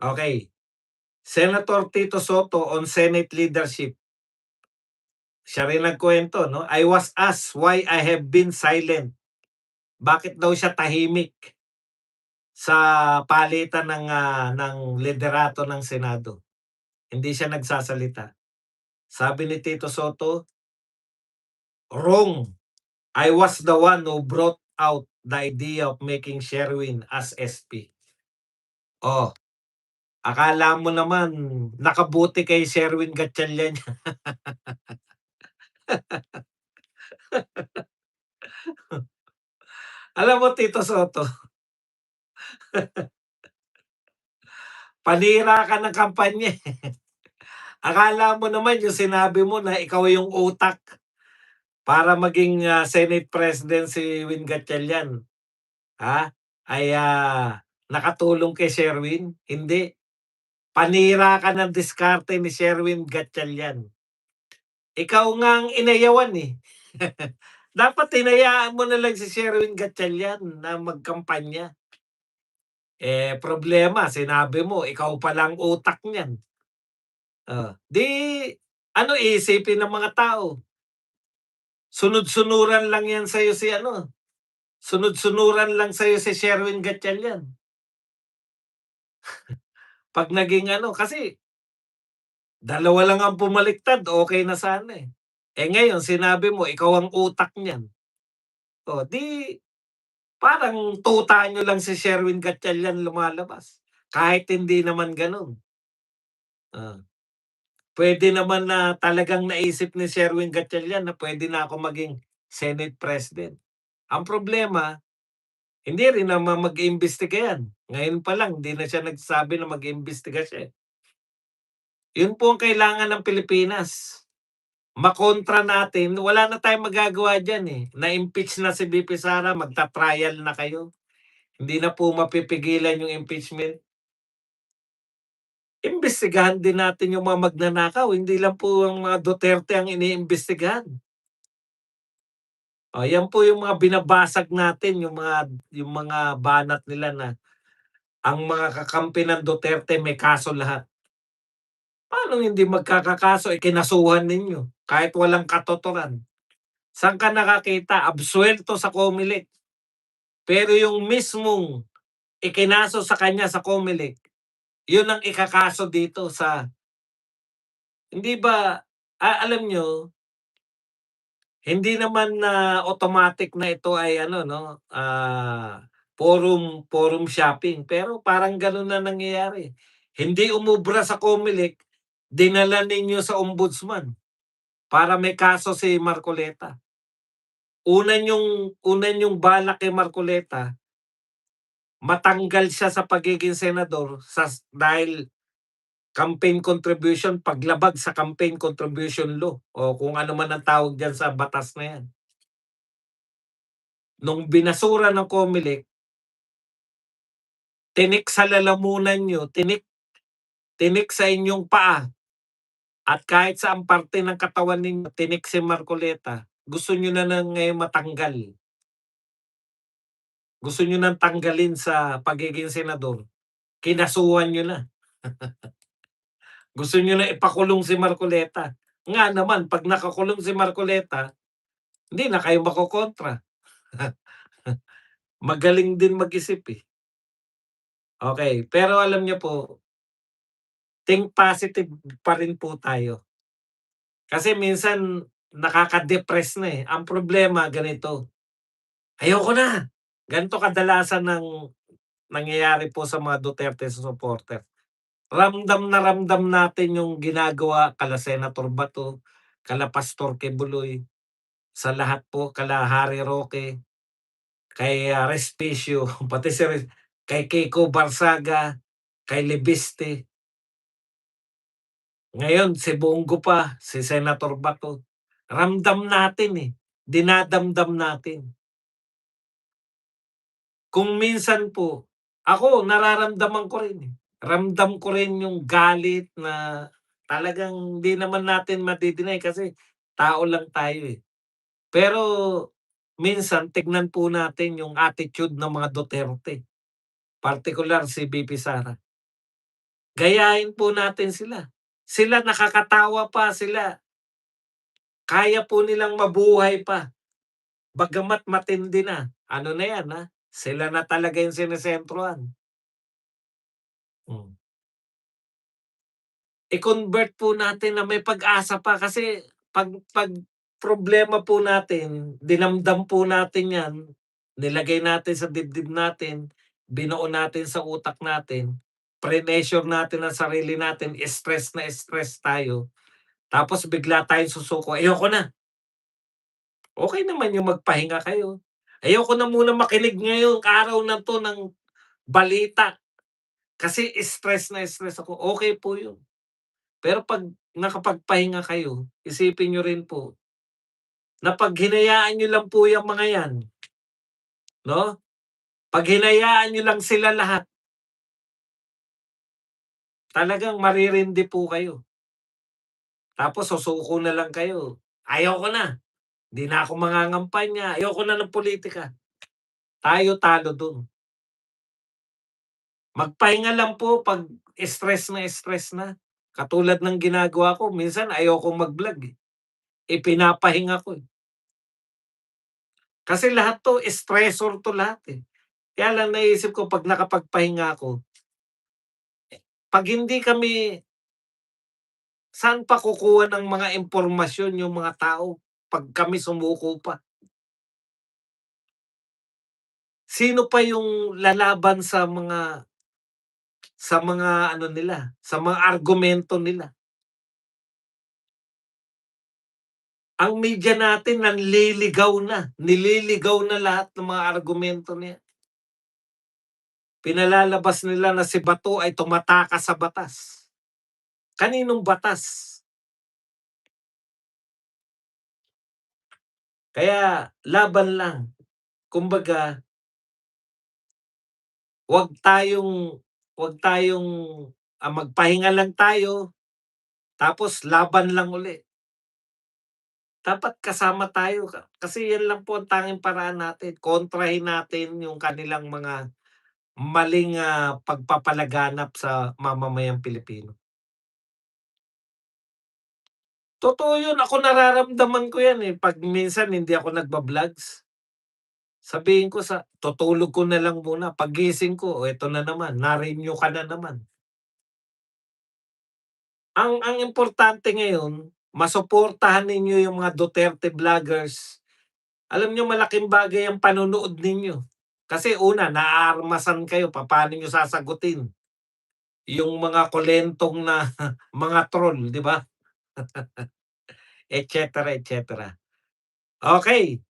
Okay. Senator Tito Soto on Senate leadership. Siya rin nagkuwento 'no, "I was asked why I have been silent." Bakit daw siya tahimik sa palitan ng liderato ng Senado. Hindi siya nagsasalita. Sabi ni Tito Soto, "Wrong. I was the one who brought out the idea of making Sherwin as SP." Oh, akala mo naman nakabuti kay Sherwin Gatchalian. Alam mo Tito Soto, panira ka ng kampanya, eh. Akala mo naman yung sinabi mo na ikaw yung utak para maging, Senate President si Win Gatchalian, ay, nakatulong kay Sherwin? Hindi. Panira ka ng diskarte ni Sherwin Gatchalian. Ikaw nga ang inayawan, eh. Dapat hinayaan mo na lang si Sherwin Gatchalian na magkampanya. Eh, problema sinabi mo ikaw palang utak niyan. 'Di ano iisipin ng mga tao, sunod-sunuran lang 'yan sa'yo si ano, sunod-sunuran lang sa'yo si Sherwin Gatchalian 'pag naging ano kasi dalawa lang ang bumaliktad okey na sana, eh. Eh, ngayon sinabi mo ikaw ang utak niyan, 'di parang tuta niyo lang si Sherwin Gatchalian lumalabas, kahit hindi naman gano'n. Oh, puwede naman na talagang naisip ni Sherwin Gatchalian na puwede na ako maging Senate President. Ang problema, hindi rin naman mag-iimbestiga 'yan. Ngayon pa lang hindi na siya nagsabi na mag-iimbestiga siya, eh. 'Yun po ang kailangan ng Pilipinas. Makontra natin, wala na tayong magagawa diyan, eh. Na-impeach na si VP Sara, magta-trial na kayo. Hindi na po mapipigilan yung impeachment. Imbestigahan din natin yung mga magnanakaw, hindi lang po ang mga Duterte ang iniimbestigahan. Oh, yan po yung mga binabasag natin, yung mga banat nila na ang mga kakampi ng Duterte may kaso lahat. Paano hindi magkakakaso, eh, kinasuhan ninyo kahit walang katotohanan? Saan ka nakakita absuelto sa COMELEC, pero yung mismong ikinaso sa kanya sa COMELEC, yun ang ikakaso dito sa hindi ba alam niyo, hindi naman na automatic na ito ay ano 'no, forum forum shopping, pero parang gano'n na nangyayari. Hindi umubra sa COMELEC, dinala ninyo sa ombudsman para may kaso si Marcoleta. Una niyong balak kay Marcoleta, matanggal siya sa pagiging senador dahil campaign contribution, paglabag sa campaign contribution law o kung ano man ang tawag diyan sa batas na 'yan. Nung binasura ng COMELEC, tinik sa lalamunan niyo, tinik tinik sa inyong paa at kahit saang parte ng katawan ninyo tinik si Marcoleta, gusto niyo na ngayon matanggal. Gusto niyo ng tanggalin sa pagiging senador, kinasuhan niyo na. Gusto niyo na ipakulong si Marcoleta. Nga naman 'pag nakakulong si Marcoleta, hindi na kayo makokontra. Magaling din mag-isip, eh. Okey, pero alam niyo po, think positive pa rin po tayo. Kasi minsan nakaka-depress na, eh. Ang problema ganito, "Ayoko na." Ganito kadalasan ng nangyayari po sa mga Duterte supporter. Ramdam natin yung ginagawa kala Senator Bato, kala Pastor Quiboloy, sa lahat po, kala Harry Roque, kay, Respicio, pati kay Kiko Barsaga, kay Lebiste. Ngayon si Bongo pa, si Senator Bato. Ramdam natin, eh, dinadamdam natin. Kung minsan po, ako nararamdaman ko rin, eh. Ramdam ko rin yung galit na talagang hindi naman natin madi-deny kasi tao lang tayo, eh. Pero minsan tignan po natin yung attitude ng mga Duterte, partikular si VP Sara. gayahin po natin sila. Sila nakakatawa pa, sila kaya po nilang mabuhay pa, bagamat matindi na. Ano na 'yan, sila na talaga yung sinesentrohan. Hmm. I-convert po natin na may pag-asa pa kasi 'pag problema po natin, dinamdam po natin 'yan, nilagay natin sa dibdib natin, binuo natin sa utak natin, pressure natin ang sarili natin, stress na stress tayo, tapos bigla tayong susuko, "Ayoko na." Okey naman yung magpahinga kayo. Ayoko na muna makinig ngayong araw na 'to ng balita kasi stress na stress ako, okey po yun. Pero 'pag nakapagpahinga kayo, isipin niyo rin po na 'pag hinayaan niyo lang po yang mga 'yan, 'no, 'pag hinayaan niyo lang sila lahat, talagang maririndi po kayo. Tapos susuko na lang kayo, "Ayoko na, 'di na ako mangangampanya, ayoko na ng pulitika." Tayo talo dun. Magpahinga lang po 'pag stress na. Katulad ng ginagawa ko minsan ayokong mag-vlog, ipinapahinga ko, eh. Kasi lahat 'to stressor 'to lahat, eh. Kaya lang naisip ko 'pag nakapagpahinga ako, 'pag hindi kami saan pa kukuha ng mga impormasyon yung mga tao 'pag kami sumuko pa? Sino pa yung lalaban sa mga ano nila, sa mga argumento nila? Ang media natin nililigaw na lahat ng mga argumento niya. Pinalalabas nila na si Bato ay tumatakas sa batas. Kaninong batas? Kaya laban lang. Kumbaga, 'wag tayong 'wag tayong, magpahinga lang tayo, tapos laban lang uli. Dapat kasama tayo kasi 'yan lang po ang tanging paraan natin, kontrahin natin yung kanilang mga maling, pagpapalaganap sa mamamayang Pilipino. Totoo yun, ako nararamdaman ko 'yan, 'pag minsan hindi ako nagba-vlogs. Sabihin ko tutulog ko na lang muna, paggising ko, oh, eto na naman, na-renew ka na naman. Ang importante ngayon, masuportahan ninyo yung mga Duterte vloggers. Alam niyo malaking bagay ang panonood ninyo. Kasi una, naaarmasan kayo papaano niyo sasagutin yung mga kolentong na mga troll, 'di ba? Et cetera, et cetera. Okey.